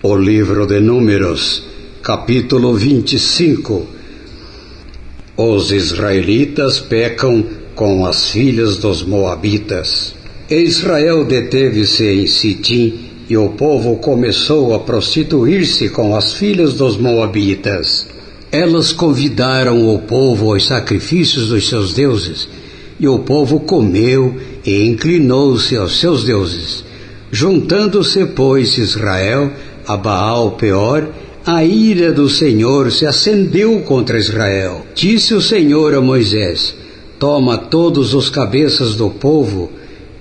O livro de Números, capítulo 25. Os israelitas pecam com as filhas dos moabitas. Israel deteve-se em Sitim e o povo começou a prostituir-se com as filhas dos moabitas. Elas convidaram o povo aos sacrifícios dos seus deuses, e o povo comeu e inclinou-se aos seus deuses. Juntando-se, pois, Israel a Baal-Peor, a ira do Senhor se acendeu contra Israel. Disse o Senhor a Moisés: toma todos os cabeças do povo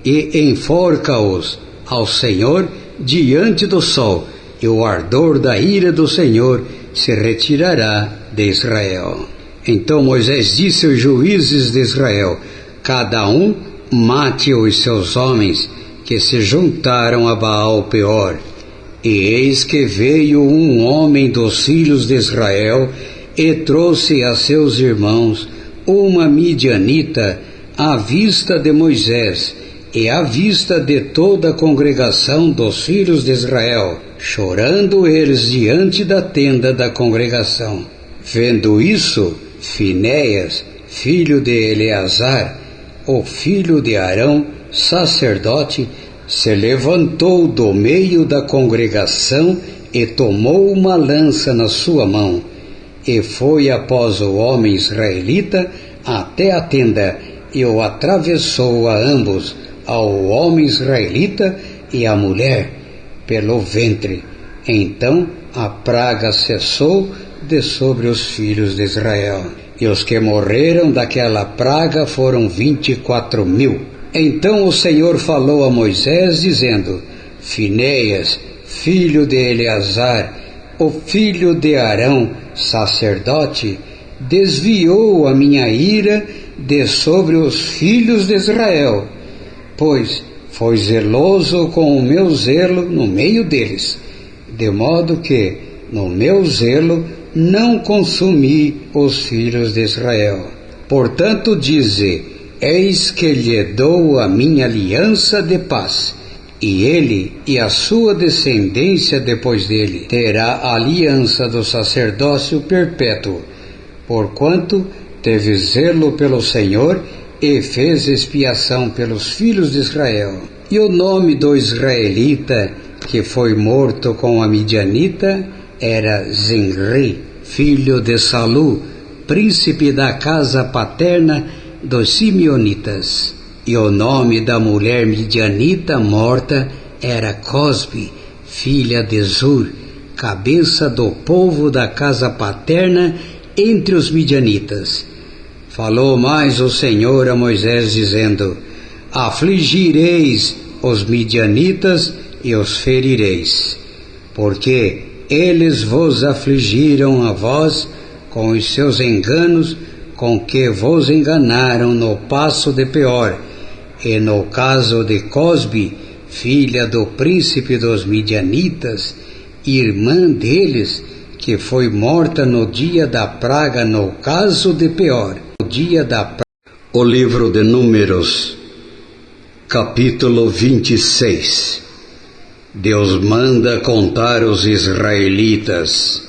e enforca-os ao Senhor diante do sol, e o ardor da ira do Senhor se retirará de Israel. Então Moisés disse aos juízes de Israel: cada um mate os seus homens que se juntaram a Baal-Peor. E eis que veio um homem dos filhos de Israel e trouxe a seus irmãos uma midianita à vista de Moisés e à vista de toda a congregação dos filhos de Israel, chorando eles diante da tenda da congregação. Vendo isso, Finéias, filho de Eleazar, o filho de Arão, sacerdote, se levantou do meio da congregação e tomou uma lança na sua mão, e foi após o homem israelita até a tenda, e o atravessou a ambos, ao homem israelita e à mulher, pelo ventre. Então a praga cessou de sobre os filhos de Israel, e os que morreram daquela praga foram 24.000. Então o Senhor falou a Moisés, dizendo: Finéias, filho de Eleazar, o filho de Arão, sacerdote, desviou a minha ira de sobre os filhos de Israel, pois foi zeloso com o meu zelo no meio deles, de modo que, no meu zelo, não consumi os filhos de Israel. Portanto, dize: eis que lhe dou a minha aliança de paz, e ele e a sua descendência depois dele terá a aliança do sacerdócio perpétuo, porquanto teve zelo pelo Senhor e fez expiação pelos filhos de Israel. E o nome do israelita que foi morto com a midianita era Zinri, filho de Salu, príncipe da casa paterna dos Simeonitas. E o nome da mulher midianita morta era Cosbi, filha de Zur, cabeça do povo da casa paterna entre os midianitas. Falou mais o Senhor a Moisés, dizendo: afligireis os midianitas e os ferireis, porque eles vos afligiram a vós com os seus enganos, com que vos enganaram no passo de Peor, e no caso de Cosbi, filha do príncipe dos midianitas, irmã deles, que foi morta no dia da praga no caso de Peor. O livro de Números, capítulo 26. Deus manda contar os israelitas.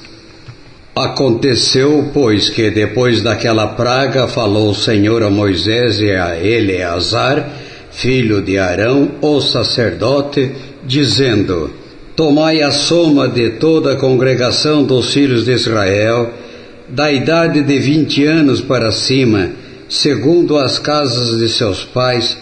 Aconteceu, pois, que depois daquela praga falou o Senhor a Moisés e a Eleazar, filho de Arão, o sacerdote, dizendo: tomai a soma de toda a congregação dos filhos de Israel, da idade de 20 anos para cima, segundo as casas de seus pais,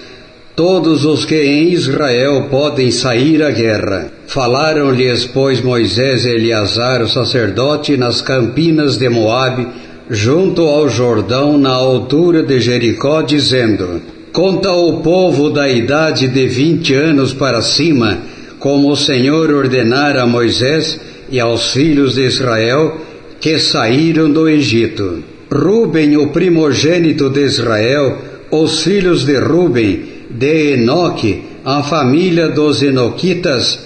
todos os que em Israel podem sair à guerra. Falaram-lhes, pois, Moisés e Eleazar, o sacerdote, nas campinas de Moabe, junto ao Jordão, na altura de Jericó, dizendo: conta o povo da idade de 20 anos para cima, como o Senhor ordenara a Moisés e aos filhos de Israel, que saíram do Egito. Ruben, o primogênito de Israel, os filhos de Ruben, de Enoque, a família dos Enoquitas,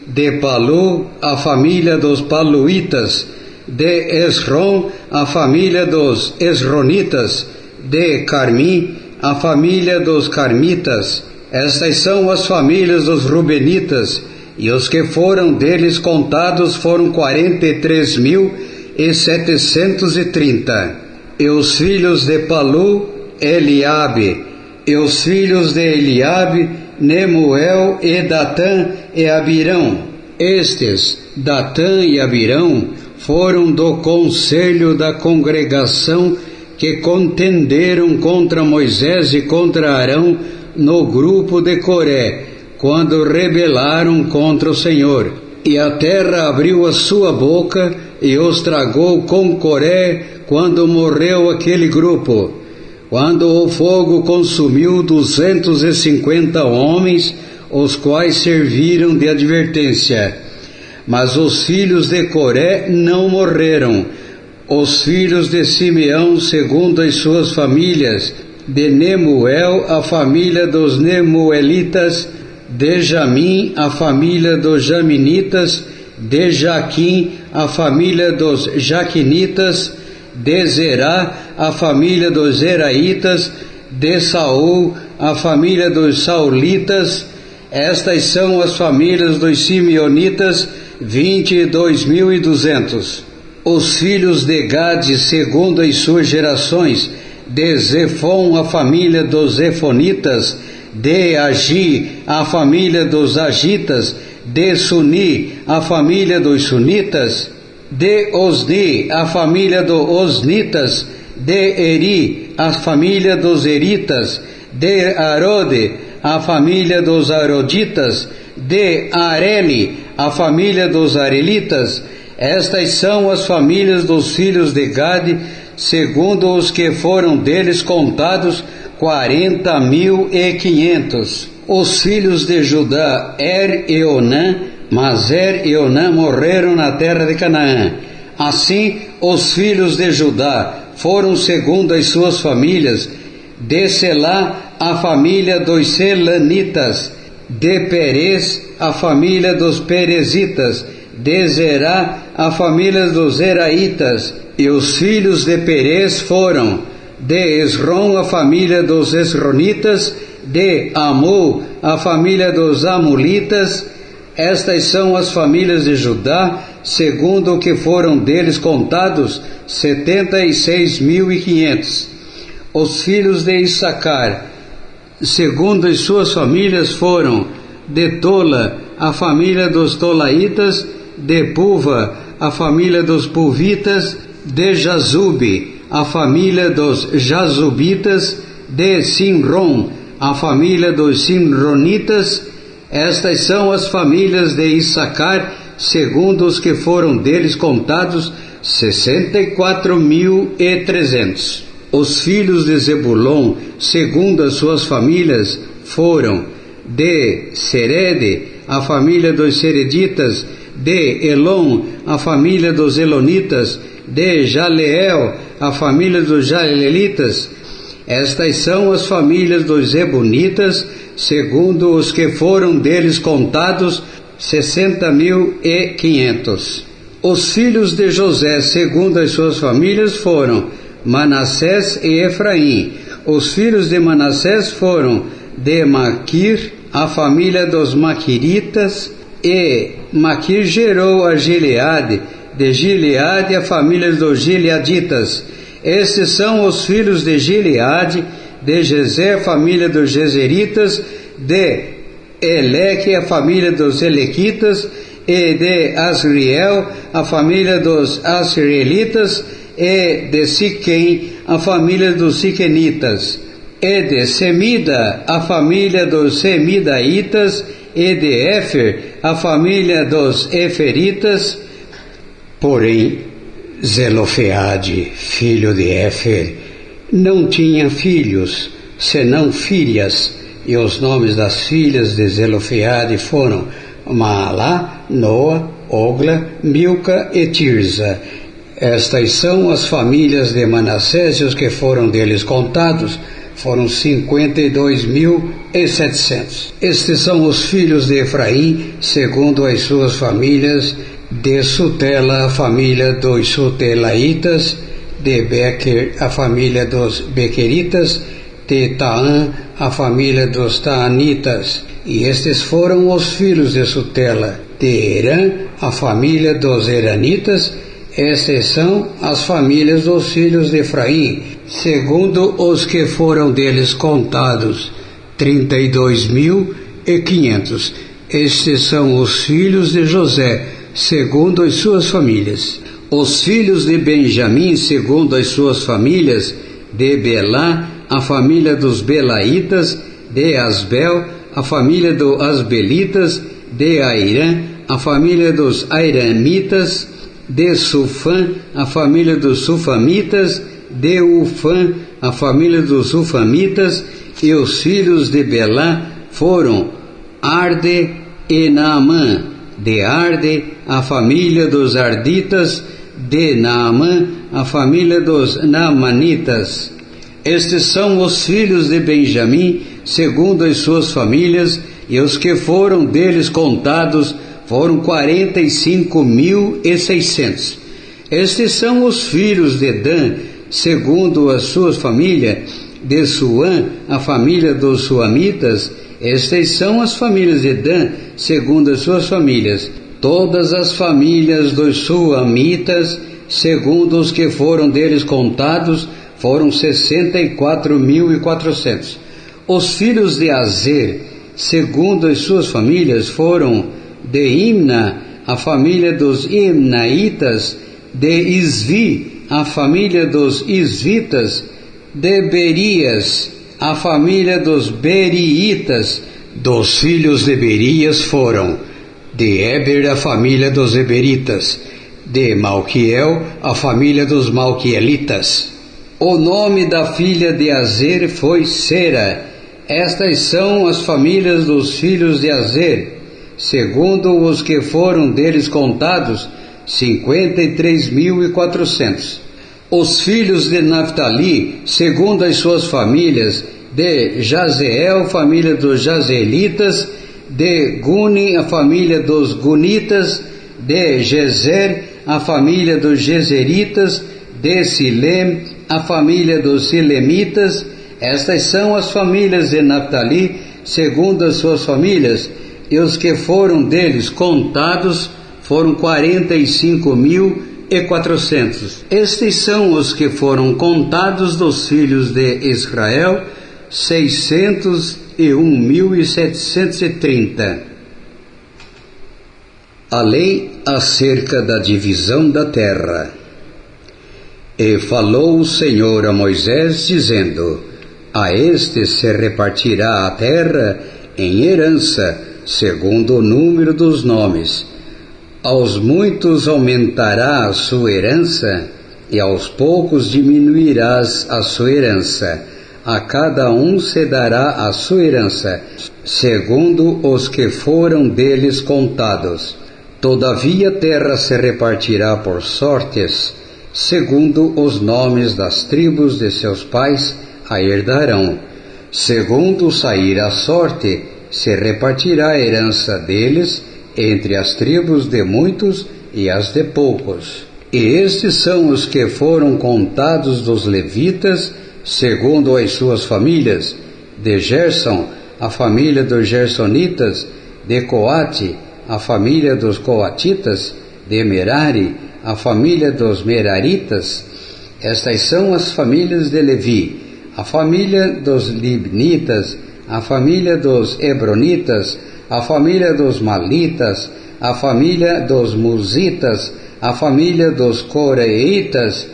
de Palu, a família dos Paluitas, de Esrom, a família dos Esronitas, de Carmi, a família dos Carmitas. Estas são as famílias dos Rubenitas, e os que foram deles contados foram 43.730. E os filhos de Palu, Eliabe, e os filhos de Eliabe, Nemuel e Datã e Abirão. Estes, Datã e Abirão, foram do conselho da congregação que contenderam contra Moisés e contra Arão no grupo de Coré, quando rebelaram contra o Senhor. E a terra abriu a sua boca e os tragou com Coré quando morreu aquele grupo. Quando o fogo consumiu 250 homens, os quais serviram de advertência. Mas os filhos de Coré não morreram. Os filhos de Simeão, segundo as suas famílias, de Nemuel, a família dos Nemuelitas, de Jamim, a família dos Jaminitas, de Jaquim, a família dos Jaquinitas, de Zerá, a família dos Zeraitas, de Saul, a família dos Saulitas. Estas são as famílias dos Simeonitas, 22.200. Os filhos de Gade, segundo as suas gerações, de Zefon, a família dos Zefonitas, de Agi, a família dos Agitas, de Suni, a família dos Sunitas, de Osni, a família dos Osnitas, de Eri, a família dos Eritas, de Arode, a família dos Aroditas, de Areli, a família dos Arelitas. Estas são as famílias dos filhos de Gade, segundo os que foram deles contados, 40.500. Os filhos de Judá, e Onã, mas e Onã morreram na terra de Canaã. Assim, os filhos de Judá foram segundo as suas famílias: de Selá, a família dos Selanitas; de Perez, a família dos Perezitas; de Zerá, a família dos Zeraitas. E os filhos de Perez foram: de Esrom, a família dos Esronitas; de Amu, a família dos Amulitas. Estas são as famílias de Judá, segundo o que foram deles contados, 76.500. Os filhos de Issacar, segundo as suas famílias, foram: de Tola, a família dos Tolaitas; de Puva, a família dos Puvitas; de Jazube, a família dos Jazubitas; de Simron, a família dos Simronitas. Estas são as famílias de Issacar, segundo os que foram deles contados, 64.300. Os filhos de Zebulon, segundo as suas famílias, foram: de Serede, a família dos Sereditas; de Elon, a família dos Elonitas; de Jaleel, a família dos Jalelitas. Estas são as famílias dos Zebunitas, segundo os que foram deles contados, 60.500. Os filhos de José, segundo as suas famílias, foram: Manassés e Efraim. Os filhos de Manassés foram: de Maquir, a família dos Maquiritas; e Maquir gerou a Gileade; de Gileade, a família dos Gileaditas. Estes são os filhos de Gileade: de Jezé, a família dos Jezeritas; de Eleque, a família dos Elequitas; e de Asriel, a família dos Asrielitas; e de Siquém, a família dos Siquenitas; e de Semida, a família dos Semidaitas; e de Éfer, a família dos Eferitas. Porém, Zelofeade, filho de Éfer, não tinha filhos, senão filhas, e os nomes das filhas de Zelofeade foram Maalá, Noa, Ogla, Milca e Tirza. Estas são as famílias de Manassés, e os que foram deles contados foram 52.700. Estes são os filhos de Efraim, segundo as suas famílias: de Sutela, a família dos Sutelaitas; de Bequer, a família dos Bequeritas; de Taã, a família dos Taanitas; E estes foram os filhos de Sutela: de Herã, a família dos Heranitas. Estas são as famílias dos filhos de Efraim, segundo os que foram deles contados, 32.500. Estes são os filhos de José, segundo as suas famílias. Os filhos de Benjamim, segundo as suas famílias: de Belá, a família dos Belaitas; de Asbel, a família dos Asbelitas; de Airã, a família dos Airamitas; de Sufã, a família dos Sufamitas; de Ufã, a família dos Ufamitas. E os filhos de Belá foram Arde e Naamã; de Arde, a família dos Arditas; de Naamã, a família dos Naamanitas. Estes são os filhos de Benjamim, segundo as suas famílias, e os que foram deles contados foram 45.600. Estes são os filhos de Dan, segundo as suas famílias: de Suã, a família dos Suamitas. Estas são as famílias de Dan, segundo as suas famílias. Todas as famílias dos Suamitas, segundo os que foram deles contados, foram 64.400. Os filhos de Azer, segundo as suas famílias, foram: de Imna, a família dos Imnaitas; de Isvi, a família dos Isvitas; de Berias, a família dos Beriitas. Dos filhos de Berias foram: de Eber, a família dos Eberitas; de Malquiel, a família dos Malquielitas. O nome da filha de Azer foi Sera. Estas são as famílias dos filhos de Azer, segundo os que foram deles contados, 53.400. Os filhos de Naftali, segundo as suas famílias: de Jazeel, família dos Jazeelitas; de Guni, a família dos Gunitas; de Jezer, a família dos Jezeritas; de Silem, a família dos Silemitas. Estas são as famílias de Naftali, segundo as suas famílias, e os que foram deles contados foram 45.400. Estes são os que foram contados dos filhos de Israel, 601.730. A lei acerca da divisão da terra. E falou o Senhor a Moisés, dizendo: a este se repartirá a terra em herança, segundo o número dos nomes. Aos muitos aumentará a sua herança, e aos poucos diminuirás a sua herança. A cada um se dará a sua herança, segundo os que foram deles contados. Todavia a terra se repartirá por sortes, segundo os nomes das tribos de seus pais a herdarão. Segundo sair a sorte, se repartirá a herança deles entre as tribos de muitos e as de poucos. E estes são os que foram contados dos levitas, segundo as suas famílias: de Gerson, a família dos Gersonitas; de Coate, a família dos Coatitas; de Merari, a família dos Meraritas. Estas são as famílias de Levi: a família dos Libnitas, a família dos Hebronitas, a família dos Malitas, a família dos Muzitas, a família dos Coreitas.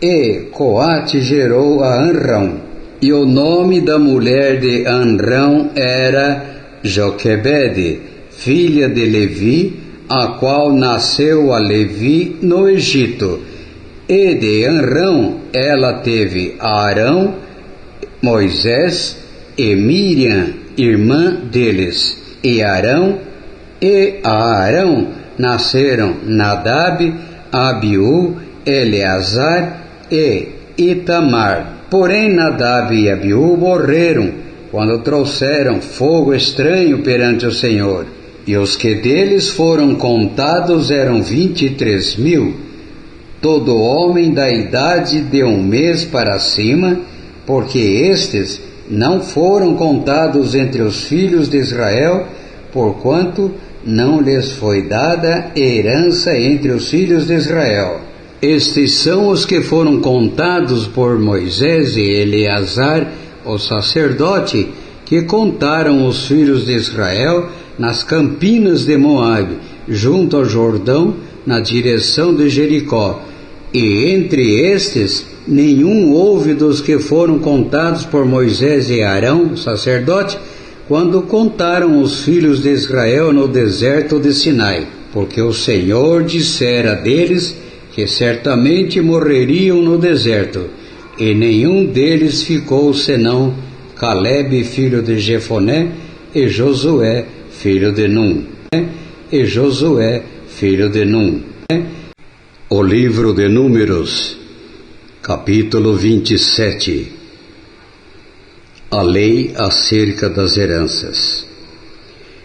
E Coate gerou a Anrão. E o nome da mulher de Anrão era Joquebede, filha de Levi, a qual nasceu a Levi no Egito. E de Anrão ela teve Arão, Moisés e Miriam, irmã deles. E Arão e a Arão nasceram Nadab, Abiú, Eleazar e Itamar. Porém Nadab e Abiú morreram quando trouxeram fogo estranho perante o Senhor. E os que deles foram contados eram 23.000, todo homem da idade de 1 mês para cima, porque estes não foram contados entre os filhos de Israel, porquanto não lhes foi dada herança entre os filhos de Israel. Estes são os que foram contados por Moisés e Eleazar, o sacerdote, que contaram os filhos de Israel nas campinas de Moabe, junto ao Jordão, na direção de Jericó. E entre estes, nenhum houve dos que foram contados por Moisés e Arão, sacerdote, quando contaram os filhos de Israel no deserto de Sinai, porque o Senhor dissera deles que certamente morreriam no deserto, e nenhum deles ficou senão Calebe, filho de Jefoné, e Josué, filho de Num. E Josué, filho de Num. O livro de Números, capítulo 27. A lei acerca das heranças.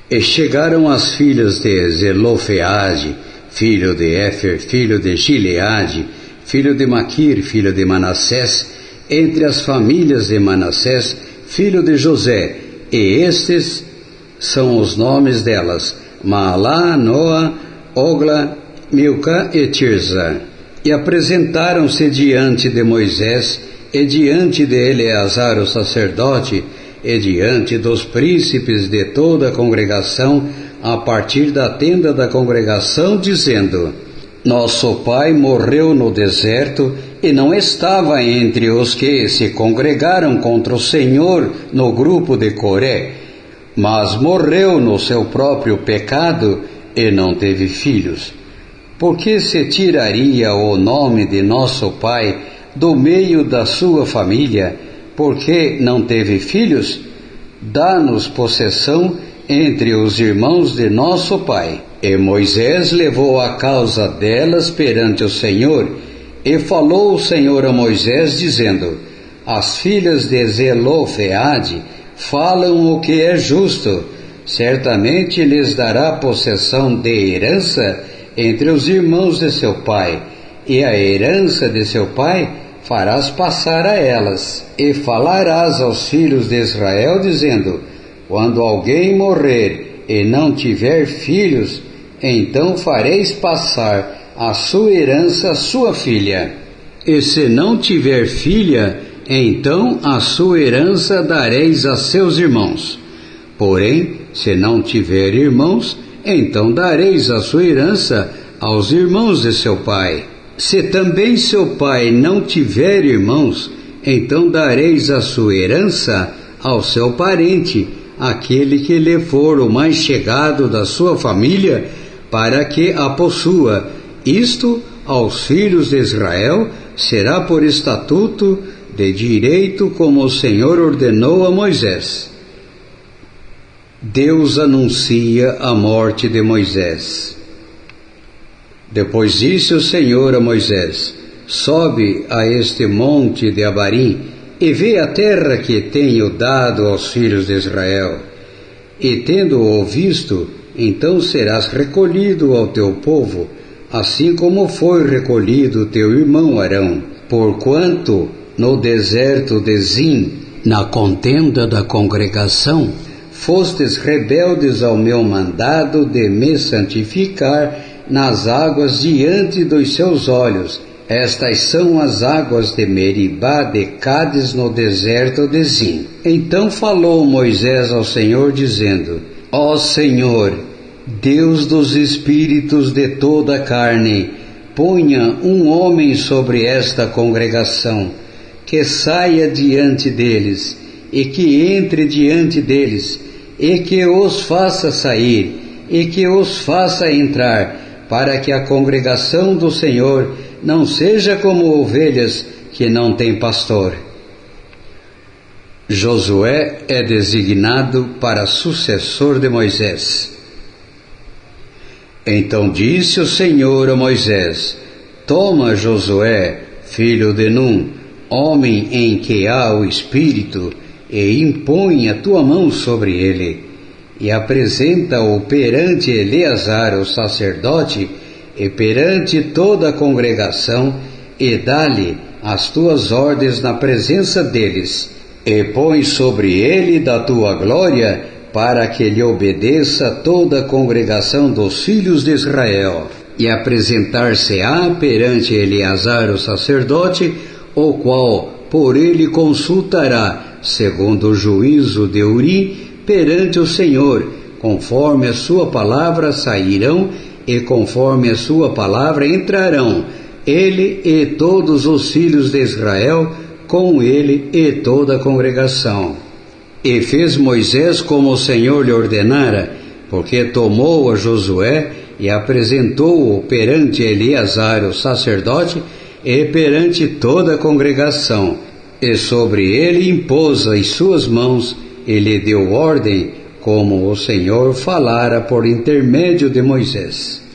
E chegaram as filhas de Zelofeade, filho de Éfer, filho de Gileade, filho de Maquir, filho de Manassés, entre as famílias de Manassés, filho de José, e estes são os nomes delas: Maalá, Noa, Ogla, Milca e Tirza. E apresentaram-se diante de Moisés, e diante de Eleazar o sacerdote, e diante dos príncipes de toda a congregação, a partir da tenda da congregação, dizendo: Nosso pai morreu no deserto, e não estava entre os que se congregaram contra o Senhor no grupo de Coré, mas morreu no seu próprio pecado, e não teve filhos. Por que se tiraria o nome de nosso pai do meio da sua família, porque não teve filhos? Dá-nos possessão entre os irmãos de nosso pai. E Moisés levou a causa delas perante o Senhor, e falou o Senhor a Moisés, dizendo: As filhas de Zelofeade falam o que é justo, certamente lhes dará possessão de herança entre os irmãos de seu pai, e a herança de seu pai farás passar a elas. E falarás aos filhos de Israel, dizendo: Quando alguém morrer e não tiver filhos, então fareis passar a sua herança à sua filha. E se não tiver filha, então a sua herança dareis a seus irmãos. Porém, se não tiver irmãos, então dareis a sua herança aos irmãos de seu pai. Se também seu pai não tiver irmãos, então dareis a sua herança ao seu parente, aquele que lhe for o mais chegado da sua família, para que a possua. Isto, aos filhos de Israel, será por estatuto de direito, como o Senhor ordenou a Moisés. Deus anuncia a morte de Moisés. Depois disse o Senhor a Moisés: Sobe a este monte de Abarim, e vê a terra que tenho dado aos filhos de Israel. E tendo-o visto, então serás recolhido ao teu povo, assim como foi recolhido teu irmão Arão. Porquanto no deserto de Zim, na contenda da congregação, fostes rebeldes ao meu mandado de me santificar nas águas diante dos seus olhos. Estas são as águas de Meribá de Cádiz no deserto de Zim. Então falou Moisés ao Senhor, dizendo: Ó Senhor, Deus dos espíritos de toda a carne, ponha um homem sobre esta congregação, que saia diante deles, e que entre diante deles, e que os faça sair, e que os faça entrar, para que a congregação do Senhor não seja como ovelhas que não têm pastor. Josué é designado para sucessor de Moisés. Então disse o Senhor a Moisés: Toma Josué, filho de Num, homem em que há o Espírito, e impõe a tua mão sobre ele, e apresenta-o perante Eleazar o sacerdote, e perante toda a congregação, e dá-lhe as tuas ordens na presença deles, E põe sobre ele da tua glória, para que lhe obedeça toda a congregação dos filhos de Israel. E apresentar-se-á perante Eleazar o sacerdote, o qual por ele consultará, segundo o juízo de Urim, perante o Senhor, conforme a sua palavra sairão, e conforme a sua palavra entrarão, ele e todos os filhos de Israel, com ele e toda a congregação. E fez Moisés como o Senhor lhe ordenara, porque tomou a Josué e apresentou-o perante Eleazar o sacerdote e perante toda a congregação, e sobre ele impôs as suas mãos e lhe deu ordem, como o Senhor falara por intermédio de Moisés.